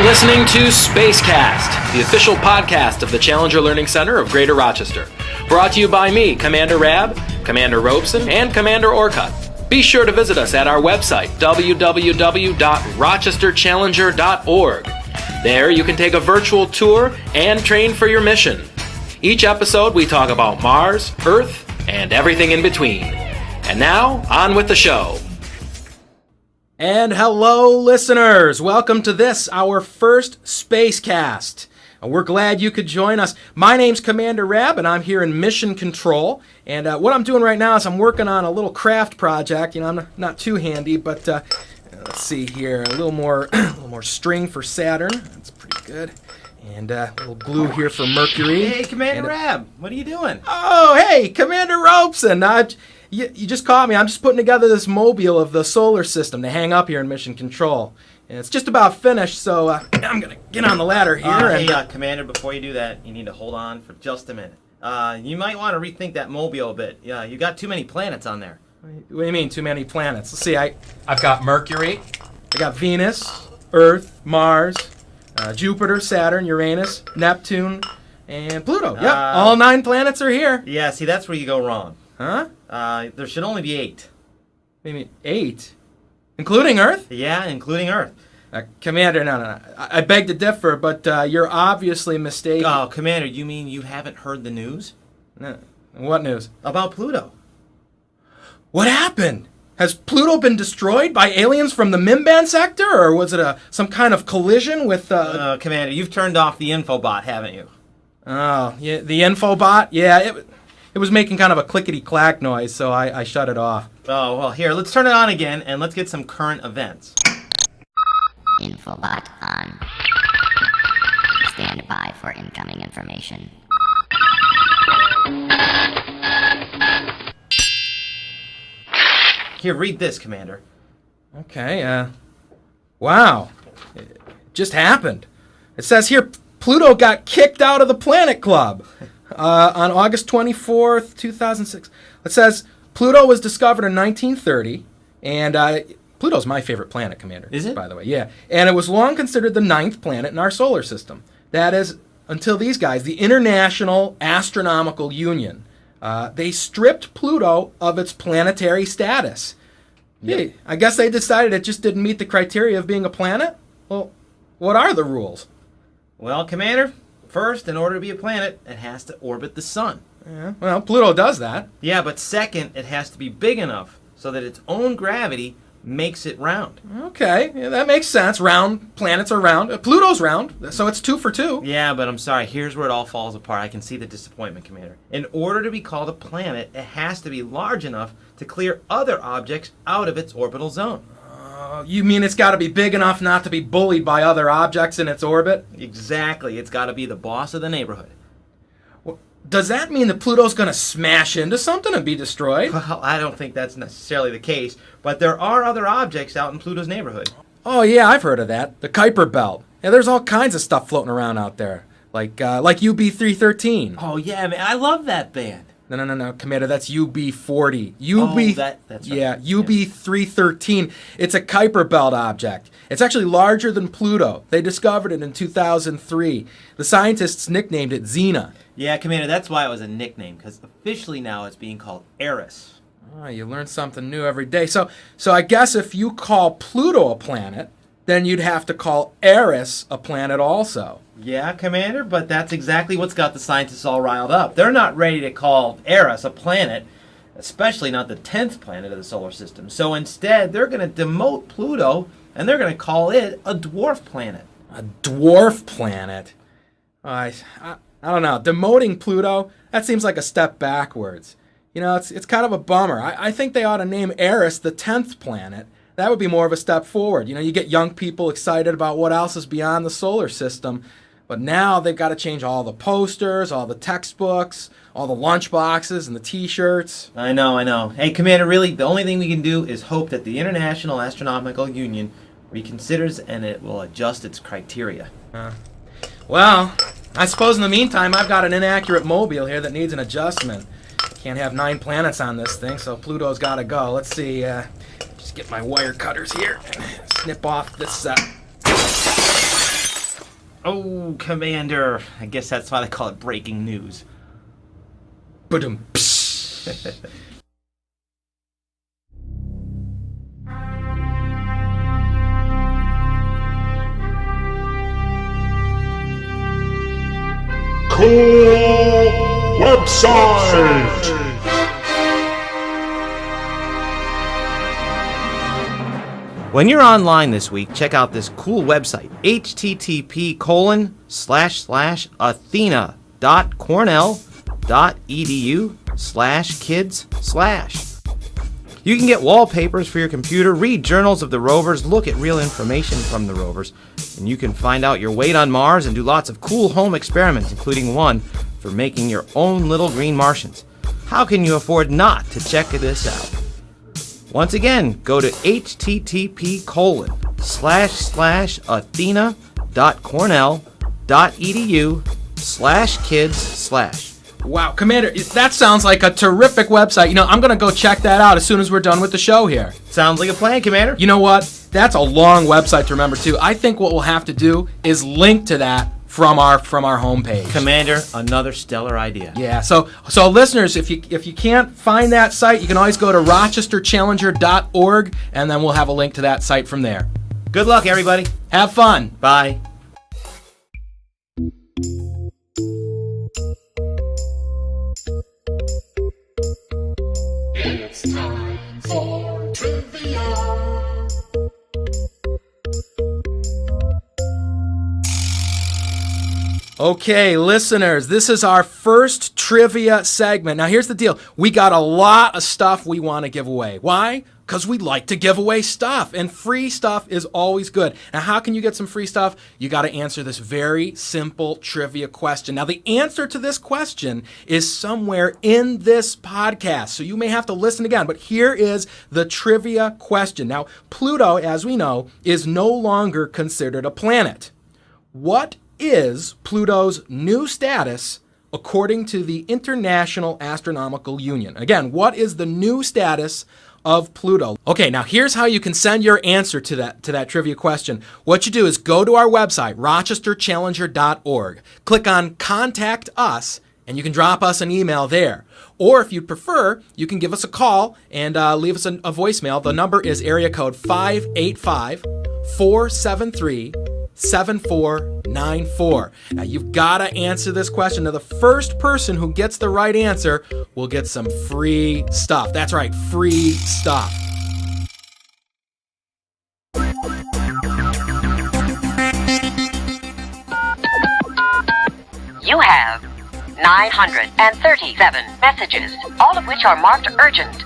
listening to SpaceCast, the official podcast of the Challenger Learning Center of Greater Rochester. Brought to you by me, Commander Raab, Commander Robson, and Commander Orcutt. Be sure to visit us at our website, www.rochesterchallenger.org. There you can take a virtual tour and train for your mission. Each episode we talk about Mars, Earth, and everything in between. And now, on with the show. And hello, listeners. Welcome to this, our first SpaceCast. We're glad you could join us. My name's Commander Raab, and I'm here in Mission Control. And what I'm doing right now is I'm working on a little craft project. You know, I'm not too handy, but let's see here. A little more string for Saturn. That's pretty good. And a little glue here for Mercury. Hey, Commander Raab, what are you doing? Oh, hey, Commander Robson. You just caught me. I'm just putting together this mobile of the solar system to hang up here in Mission Control. And it's just about finished, so I'm going to get on the ladder here. Commander, before you do that, you need to hold on for just a minute. You might want to rethink that mobile a bit. Yeah, you got too many planets on there. What do you mean, too many planets? Let's see, I've got Mercury, I got Venus, Earth, Mars, Jupiter, Saturn, Uranus, Neptune, and Pluto. Yep, all 9 planets are here. Yeah, see, that's where you go wrong. Huh? There should only be 8. What do you mean, 8? Including Earth? Yeah, including Earth. Commander, no. I beg to differ, but you're obviously mistaken. Oh, Commander, you mean you haven't heard the news? No. What news? About Pluto. What happened? Has Pluto been destroyed by aliens from the Mimban sector, or was it some kind of collision with... Commander, you've turned off the infobot, haven't you? Oh, yeah, the infobot? Yeah, it was making kind of a clickety-clack noise, so I shut it off. Oh, well, here, let's turn it on again, and let's get some current events. Infobot on. Stand by for incoming information. Here, read this, Commander. Okay, wow. It just happened. It says here, Pluto got kicked out of the Planet Club on August 24th, 2006. It says Pluto was discovered in 1930, and Pluto's my favorite planet, Commander. Is it? By the way, yeah. And it was long considered the 9th planet in our solar system. That is, until these guys, the International Astronomical Union, they stripped Pluto of its planetary status. Yep. Hey, I guess they decided it just didn't meet the criteria of being a planet? Well, what are the rules? Well, Commander, first, in order to be a planet, it has to orbit the sun. Yeah, well, Pluto does that. Yeah, but second, it has to be big enough so that its own gravity makes it round. Okay, yeah, that makes sense. Round planets are round. Pluto's round, so it's 2 for 2. Yeah, but I'm sorry. Here's where it all falls apart. I can see the disappointment, Commander. In order to be called a planet, it has to be large enough to clear other objects out of its orbital zone. You mean it's got to be big enough not to be bullied by other objects in its orbit? Exactly. It's got to be the boss of the neighborhood. Well, does that mean that Pluto's going to smash into something and be destroyed? Well, I don't think that's necessarily the case, but there are other objects out in Pluto's neighborhood. Oh, yeah, I've heard of that. The Kuiper Belt. Yeah, there's all kinds of stuff floating around out there, like UB313. Oh, yeah, man. I love that band. No, Commander, that's UB40. That's right. Yeah, UB313. It's a Kuiper Belt object. It's actually larger than Pluto. They discovered it in 2003. The scientists nicknamed it Xena. Yeah, Commander, that's why it was a nickname, because officially now it's being called Eris. Oh, you learn something new every day. So I guess if you call Pluto a planet, then you'd have to call Eris a planet also. Yeah, Commander, but that's exactly what's got the scientists all riled up. They're not ready to call Eris a planet, especially not the 10th planet of the solar system. So instead, they're going to demote Pluto, and they're going to call it a dwarf planet. A dwarf planet? I don't know. Demoting Pluto, that seems like a step backwards. You know, it's kind of a bummer. I think they ought to name Eris the 10th planet. That would be more of a step forward. You know, you get young people excited about what else is beyond the solar system. But now they've got to change all the posters, all the textbooks, all the lunch boxes and the T-shirts. I know. Hey, Commander, really, the only thing we can do is hope that the International Astronomical Union reconsiders and it will adjust its criteria. Well, I suppose in the meantime, I've got an inaccurate mobile here that needs an adjustment. Can't have 9 planets on this thing, so Pluto's got to go. Let's see, just get my wire cutters here and snip off this Oh, Commander. I guess that's why they call it breaking news. Ba-dum. Cool website! When you're online this week, check out this cool website, http://athena.cornell.edu/kids/. You can get wallpapers for your computer, read journals of the rovers, look at real information from the rovers, and you can find out your weight on Mars and do lots of cool home experiments, including one for making your own little green Martians. How can you afford not to check this out? Once again, go to http://athena.cornell.edu/kids/. Wow, Commander, that sounds like a terrific website. I'm going to go check that out as soon as we're done with the show here. Sounds like a plan, Commander. You know what? That's a long website to remember, too. I think what we'll have to do is link to that from our homepage. Commander, another stellar idea. Yeah, so listeners, if you can't find that site, you can always go to rochesterchallenger.org, and then we'll have a link to that site from there. Good luck, everybody. Have fun. Bye. It's time for trivia. Okay, listeners, this is our first trivia segment. Now, here's the deal. We got a lot of stuff we want to give away. Why? Because we like to give away stuff, and free stuff is always good. Now, how can you get some free stuff? You got to answer this very simple trivia question. Now, the answer to this question is somewhere in this podcast, so you may have to listen again, but here is the trivia question. Now, Pluto, as we know, is no longer considered a planet. What is Pluto's new status according to the International Astronomical Union? Again, what is the new status of Pluto? Okay, now here's how you can send your answer to that trivia question. What you do is go to our website, rochesterchallenger.org. Click on Contact Us, and you can drop us an email there. Or if you'd prefer, you can give us a call and leave us a voicemail. The number is area code 585-473-7494. Now, you've got to answer this question. Now, the first person who gets the right answer will get some free stuff. That's right, free stuff. You have 937 messages, all of which are marked urgent.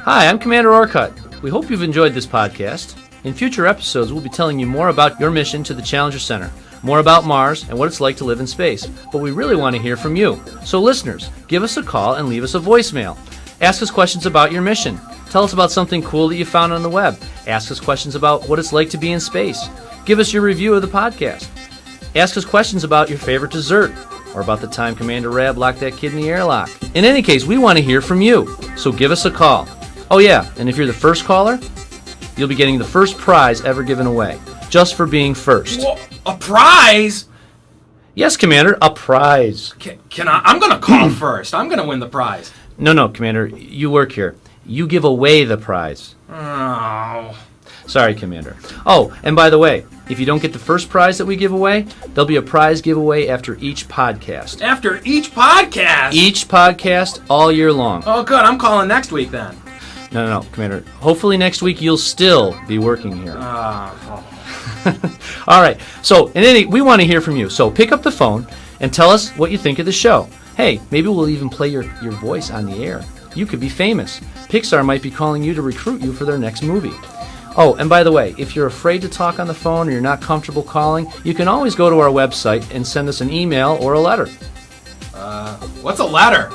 Hi, I'm Commander Orcutt. We hope you've enjoyed this podcast. In future episodes, we'll be telling you more about your mission to the Challenger Center, more about Mars and what it's like to live in space. But we really want to hear from you. So listeners, give us a call and leave us a voicemail. Ask us questions about your mission. Tell us about something cool that you found on the web. Ask us questions about what it's like to be in space. Give us your review of the podcast. Ask us questions about your favorite dessert, or about the time Commander Raab locked that kid in the airlock. In any case, we want to hear from you, so give us a call. Oh yeah, and if you're the first caller, you'll be getting the first prize ever given away, just for being first. Whoa, a prize? Yes, Commander, a prize. Can I? I'm going to call first. I'm going to win the prize. No, Commander, you work here. You give away the prize. Oh. Sorry, Commander. Oh, and by the way, if you don't get the first prize that we give away, there'll be a prize giveaway after each podcast. After each podcast? Each podcast all year long. Oh, good. I'm calling next week then. No, Commander. Hopefully next week you'll still be working here. All right. So, we want to hear from you. So pick up the phone and tell us what you think of the show. Hey, maybe we'll even play your voice on the air. You could be famous. Pixar might be calling you to recruit you for their next movie. Oh, and by the way, if you're afraid to talk on the phone or you're not comfortable calling, you can always go to our website and send us an email or a letter. What's a letter?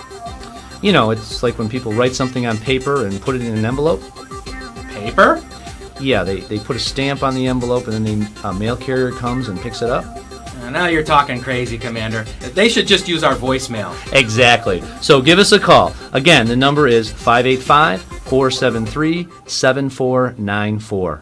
You know, it's like when people write something on paper and put it in an envelope. Paper? Yeah, they put a stamp on the envelope and then a mail carrier comes and picks it up. Now you're talking crazy, Commander. They should just use our voicemail. Exactly. So give us a call. Again, the number is 585-473-7494.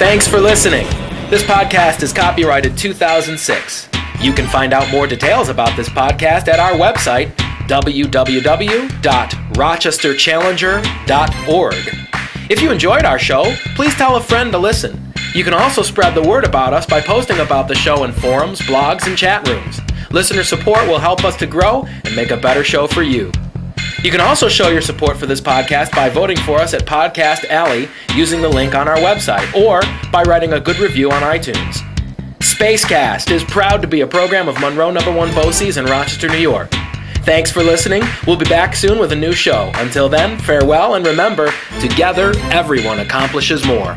Thanks for listening. This podcast is copyrighted 2006. You can find out more details about this podcast at our website, www.rochesterchallenger.org. If you enjoyed our show, please tell a friend to listen. You can also spread the word about us by posting about the show in forums, blogs, and chat rooms. Listener support will help us to grow and make a better show for you. You can also show your support for this podcast by voting for us at Podcast Alley using the link on our website, or by writing a good review on iTunes. SpaceCast is proud to be a program of Monroe No. 1 BOCES in Rochester, New York. Thanks for listening. We'll be back soon with a new show. Until then, farewell, and remember, together everyone accomplishes more.